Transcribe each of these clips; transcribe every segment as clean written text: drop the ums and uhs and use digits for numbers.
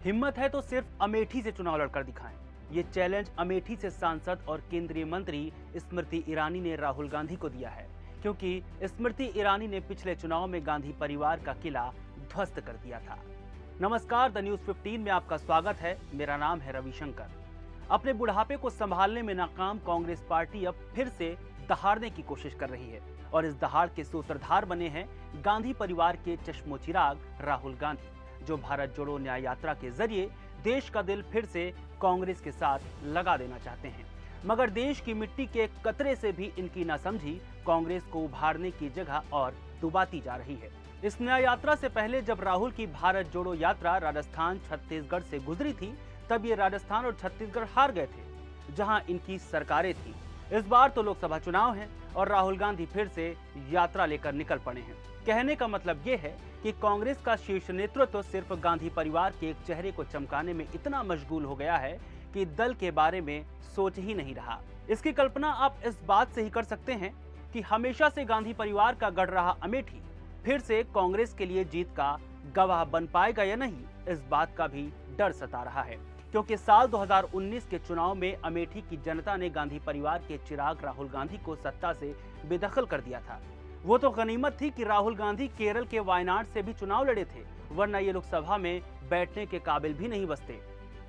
हिम्मत है तो सिर्फ अमेठी से चुनाव लड़कर दिखाएं। ये चैलेंज अमेठी से सांसद और केंद्रीय मंत्री स्मृति ईरानी ने राहुल गांधी को दिया है, क्योंकि स्मृति ईरानी ने पिछले चुनाव में गांधी परिवार का किला ध्वस्त कर दिया था। नमस्कार, द न्यूज 15 में आपका स्वागत है। मेरा नाम है रविशंकर। अपने बुढ़ापे को संभालने में नाकाम कांग्रेस पार्टी अब फिर से दहाड़ने की कोशिश कर रही है और इस दहाड़ के सूत्रधार बने हैं गांधी परिवार के चश्मोचिराग राहुल गांधी, जो भारत जोड़ो न्याय यात्रा के जरिए देश का दिल फिर से कांग्रेस के साथ लगा देना चाहते हैं। मगर देश की मिट्टी के कतरे से भी इनकी नासमझी कांग्रेस को उभारने की जगह और डुबाती जा रही है। इस न्याय यात्रा से पहले जब राहुल की भारत जोड़ो यात्रा राजस्थान छत्तीसगढ़ से गुजरी थी, तब ये राजस्थान और छत्तीसगढ़ हार गए थे, जहां इनकी सरकारें थी। इस बार तो लोकसभा चुनाव है और राहुल गांधी फिर से यात्रा लेकर निकल पड़े हैं। कहने का मतलब ये है कि कांग्रेस का शीर्ष नेतृत्व सिर्फ गांधी परिवार के एक चेहरे को चमकाने में इतना मशगूल हो गया है कि दल के बारे में सोच ही नहीं रहा। इसकी कल्पना आप इस बात से ही कर सकते हैं कि हमेशा से गांधी परिवार का गढ़ रहा अमेठी फिर से कांग्रेस के लिए जीत का गवाह बन पाएगा या नहीं, इस बात का भी डर सता रहा है, क्योंकि साल 2019 के चुनाव में अमेठी की जनता ने गांधी परिवार के चिराग राहुल गांधी को सत्ता से बेदखल कर दिया था। वो तो गनीमत थी कि राहुल गांधी केरल के वायनाड से भी चुनाव लड़े थे, वरना ये लोकसभा में बैठने के काबिल भी नहीं बचते।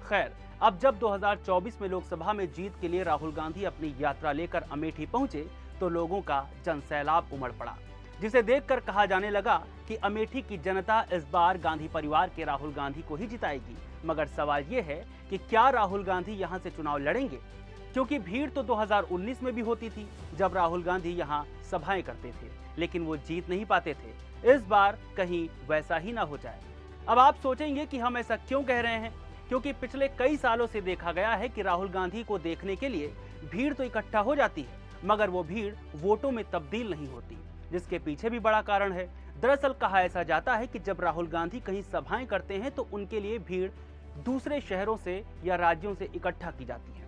खैर, अब जब 2024 में लोकसभा में जीत के लिए राहुल गांधी अपनी यात्रा लेकर अमेठी पहुंचे, तो लोगों का जनसैलाब उमड़ पड़ा, जिसे देखकर कहा जाने लगा कि अमेठी की जनता इस बार गांधी परिवार के राहुल गांधी को ही जिताएगी। मगर सवाल ये है कि क्या राहुल गांधी यहां से चुनाव लड़ेंगे, क्योंकि भीड़ तो 2019 में भी होती थी जब राहुल गांधी यहां सभाएं करते थे, लेकिन वो जीत नहीं पाते थे। इस बार कहीं वैसा ही ना हो जाए। अब आप सोचेंगे कि हम ऐसा क्यों कह रहे हैं, क्योंकि पिछले कई सालों से देखा गया है कि राहुल गांधी को देखने के लिए भीड़ तो इकट्ठा हो जाती है, मगर वो भीड़ वोटों में तब्दील नहीं होती, जिसके पीछे भी बड़ा कारण है। दरअसल कहा ऐसा जाता है कि जब राहुल गांधी कहीं सभाएं करते हैं तो उनके लिए भीड़ दूसरे शहरों से या राज्यों से इकट्ठा की जाती है।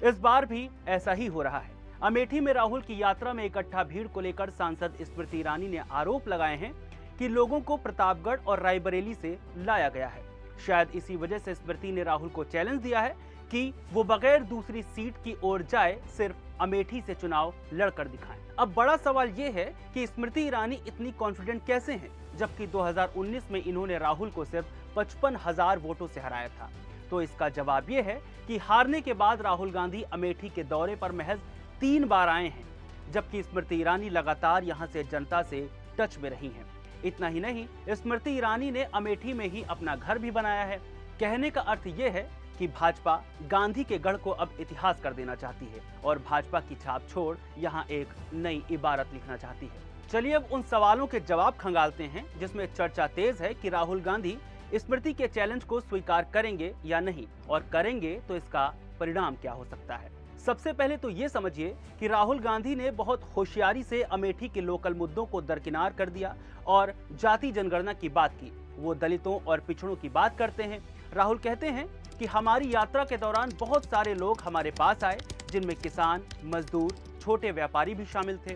इस बार भी ऐसा ही हो रहा है। अमेठी में राहुल की यात्रा में इकट्ठा भीड़ को लेकर सांसद स्मृति ईरानी ने आरोप लगाए हैं कि लोगों को प्रतापगढ़ और रायबरेली से लाया गया है। शायद इसी वजह से स्मृति ने राहुल को चैलेंज दिया है कि वो बगैर दूसरी सीट की ओर जाए, सिर्फ अमेठी से चुनाव लड़कर दिखाएं। अब बड़ा सवाल ये है कि स्मृति ईरानी इतनी कॉन्फिडेंट कैसे हैं, जबकि 2019 में इन्होंने राहुल को सिर्फ 55,000 वोटों से हराया था। तो इसका जवाब ये है कि हारने के बाद राहुल गांधी अमेठी के दौरे पर महज 3 बार आए हैं, जबकि स्मृति ईरानी लगातार यहां से जनता से टच में रही हैं। इतना ही नहीं, स्मृति ईरानी ने अमेठी में ही अपना घर भी बनाया है। कहने का अर्थ ये है कि भाजपा गांधी के गढ़ को अब इतिहास कर देना चाहती है और भाजपा की छाप छोड़ यहां एक नई इबारत लिखना चाहती है। चलिए अब उन सवालों के जवाब खंगालते हैं जिसमें चर्चा तेज है कि राहुल गांधी स्मृति के चैलेंज को स्वीकार करेंगे या नहीं, और करेंगे तो इसका परिणाम क्या हो सकता है। सबसे पहले तो ये समझिए कि राहुल गांधी ने बहुत होशियारी से अमेठी के लोकल मुद्दों को दरकिनार कर दिया और जाति जनगणना की बात की। वो दलितों और पिछड़ों की बात करते हैं। राहुल कहते हैं कि हमारी यात्रा के दौरान बहुत सारे लोग हमारे पास आए, जिनमें किसान, मजदूर, छोटे व्यापारी भी शामिल थे।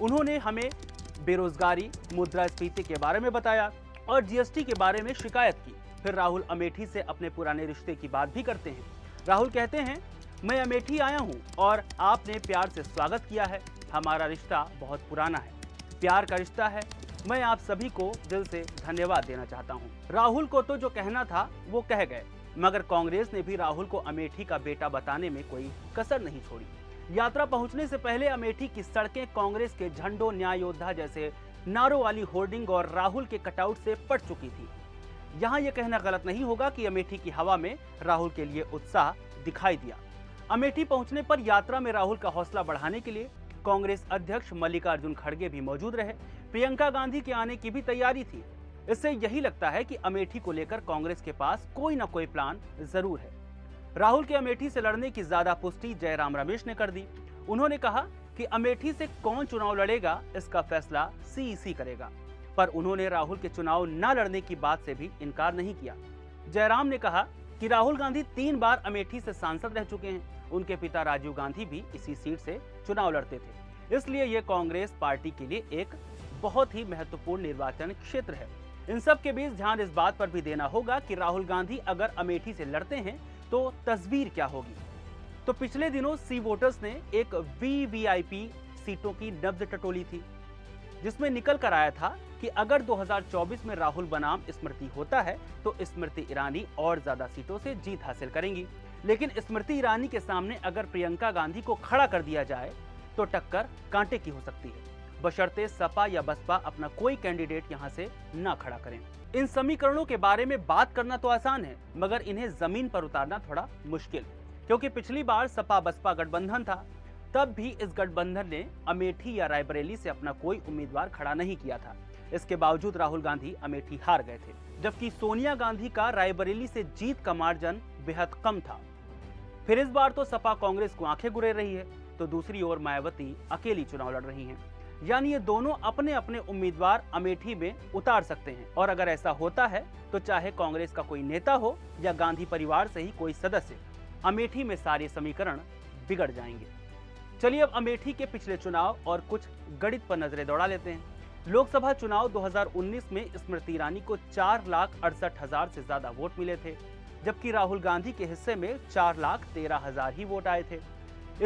उन्होंने हमें बेरोजगारी, मुद्रास्फीति के बारे में बताया और जीएसटी के बारे में शिकायत की। फिर राहुल अमेठी से अपने पुराने रिश्ते की बात भी करते हैं। राहुल कहते हैं, मैं अमेठी आया हूं और आपने प्यार से स्वागत किया है। हमारा रिश्ता बहुत पुराना है, प्यार का रिश्ता है। मैं आप सभी को दिल से धन्यवाद देना चाहता हूं। राहुल को तो जो कहना था वो कह गए, मगर कांग्रेस ने भी राहुल को अमेठी का बेटा बताने में कोई कसर नहीं छोड़ी। यात्रा पहुंचने से पहले अमेठी की सड़कें कांग्रेस के झंडों, न्याय योद्धा जैसे नारों वाली होर्डिंग और राहुल के कटआउट से पट चुकी थी। यहाँ यह कहना गलत नहीं होगा कि अमेठी की हवा में राहुल के लिए उत्साह दिखाई दिया। अमेठी पहुंचने पर यात्रा में राहुल का हौसला बढ़ाने के लिए कांग्रेस अध्यक्ष मल्लिकार्जुन खड़गे भी मौजूद रहे। प्रियंका गांधी के आने की भी तैयारी थी। इससे यही लगता है कि अमेठी को लेकर कांग्रेस के पास कोई ना कोई प्लान जरूर है। राहुल के अमेठी से लड़ने की ज्यादा पुष्टि जयराम रमेश ने कर दी। उन्होंने कहा कि अमेठी से कौन चुनाव लड़ेगा इसका फैसला सीईसी करेगा, पर उन्होंने राहुल के चुनाव न लड़ने की बात से भी इनकार नहीं किया। जयराम ने कहा कि राहुल गांधी 3 बार अमेठी से सांसद रह चुके हैं। उनके पिता राजीव गांधी भी इसी सीट से चुनाव लड़ते थे, इसलिए ये कांग्रेस पार्टी के लिए एक बहुत ही महत्वपूर्ण निर्वाचन क्षेत्र है। इन सब के बीच ध्यान इस बात पर भी देना होगा कि राहुल गांधी अगर अमेठी से लड़ते हैं तो तस्वीर क्या होगी। तो पिछले दिनों सी वोटर्स ने एक वीवीआईपी सीटों की नब्ज टटोली थी, जिसमें निकल कर आया था कि अगर 2024 में राहुल बनाम स्मृति होता है तो स्मृति ईरानी और ज्यादा सीटों से जीत हासिल करेंगी। लेकिन स्मृति ईरानी के सामने अगर प्रियंका गांधी को खड़ा कर दिया जाए तो टक्कर कांटे की हो सकती है, बशर्ते सपा या बसपा अपना कोई कैंडिडेट यहां से ना खड़ा करें। इन समीकरणों के बारे में बात करना तो आसान है, मगर इन्हें जमीन पर उतारना थोड़ा मुश्किल, क्योंकि पिछली बार सपा बसपा गठबंधन था, तब भी इस गठबंधन ने अमेठी या रायबरेली से अपना कोई उम्मीदवार खड़ा नहीं किया था। इसके बावजूद राहुल गांधी अमेठी हार गए थे, जबकि सोनिया गांधी का रायबरेली से जीत का मार्जिन बेहद कम था। फिर इस बार तो सपा कांग्रेस को आंखें गुरेर रही है, तो दूसरी ओर मायावती अकेली चुनाव लड़ रही हैं। यानी ये दोनों अपने अपने उम्मीदवार अमेठी में उतार सकते हैं, और अगर ऐसा होता है तो चाहे कांग्रेस का कोई नेता हो या गांधी परिवार से ही कोई सदस्य, अमेठी में सारे समीकरण बिगड़ जाएंगे। चलिए अब अमेठी के पिछले चुनाव और कुछ गणित पर नजरें दौड़ा लेते हैं। लोकसभा चुनाव 2019 में स्मृति ईरानी को 4,68,000 से ज्यादा वोट मिले थे, जबकि राहुल गांधी के हिस्से में 4,13,000 ही वोट आए थे।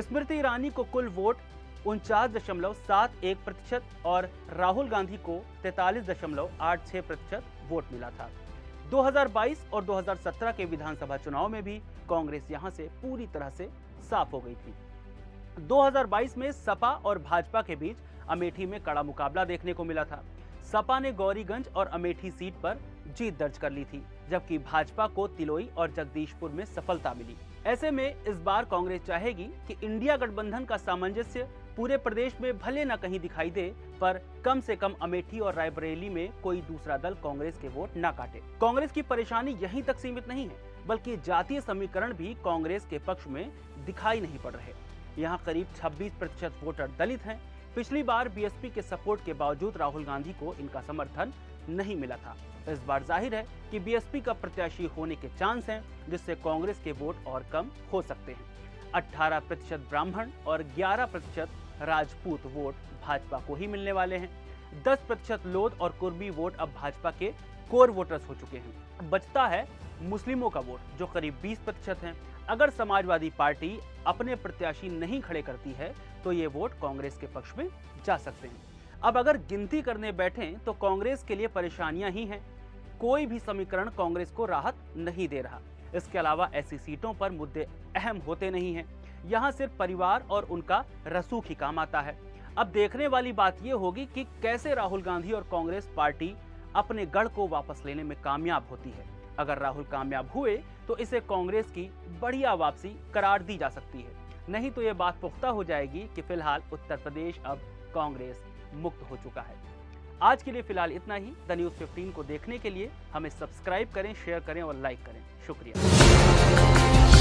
स्मृति ईरानी को कुल वोट 49.71% और राहुल गांधी को 43.86% वोट मिला था। 2022 और 2017 के विधानसभा चुनाव में भी कांग्रेस यहां से पूरी तरह से साफ हो गई थी। 2022 में सपा और भाजपा के बीच अमेठी में कड़ा मुकाबला देखने को मिला था। सपा ने गौरीगंज और अमेठी सीट पर जीत दर्ज कर ली थी, जबकि भाजपा को तिलोई और जगदीशपुर में सफलता मिली। ऐसे में इस बार कांग्रेस चाहेगी कि इंडिया गठबंधन का सामंजस्य पूरे प्रदेश में भले न कहीं दिखाई दे, पर कम से कम अमेठी और रायबरेली में कोई दूसरा दल कांग्रेस के वोट न काटे। कांग्रेस की परेशानी यहीं तक सीमित नहीं है, बल्कि जातीय समीकरण भी कांग्रेस के पक्ष में दिखाई नहीं पड़ रहे। यहाँ करीब 26% वोटर दलित हैं। पिछली बार बीएसपी के सपोर्ट के बावजूद राहुल गांधी को इनका समर्थन नहीं मिला था। इस बार जाहिर है कि बीएसपी का प्रत्याशी होने के चांस हैं, जिससे कांग्रेस के वोट और कम हो सकते हैं। 18% ब्राह्मण और 11% राजपूत वोट भाजपा को ही मिलने वाले हैं। 10% लोध और कुर्मी वोट अब भाजपा के कोर वोटर्स हो चुके हैं। बचता है मुस्लिमों का वोट, जो करीब 20% है। अगर समाजवादी पार्टी अपने प्रत्याशी नहीं खड़े करती है तो ये वोट कांग्रेस के पक्ष में जा सकते हैं। अब अगर गिनती करने बैठें तो कांग्रेस के लिए परेशानियां ही हैं। कोई भी समीकरण कांग्रेस को राहत नहीं दे रहा। इसके अलावा ऐसी सीटों पर मुद्दे अहम होते नहीं हैं। यहाँ सिर्फ परिवार और उनका रसूख ही काम आता है। अब देखने वाली बात यह होगी कि कैसे राहुल गांधी और कांग्रेस पार्टी अपने गढ़ को वापस लेने में कामयाब होती है। अगर राहुल कामयाब हुए तो इसे कांग्रेस की बढ़िया वापसी करार दी जा सकती है, नहीं तो यह बात पुख्ता हो जाएगी कि फिलहाल उत्तर प्रदेश अब कांग्रेस मुक्त हो चुका है। आज के लिए फिलहाल इतना ही। द न्यूज़ 15 को देखने के लिए हमें सब्सक्राइब करें, शेयर करें और लाइक करें। शुक्रिया।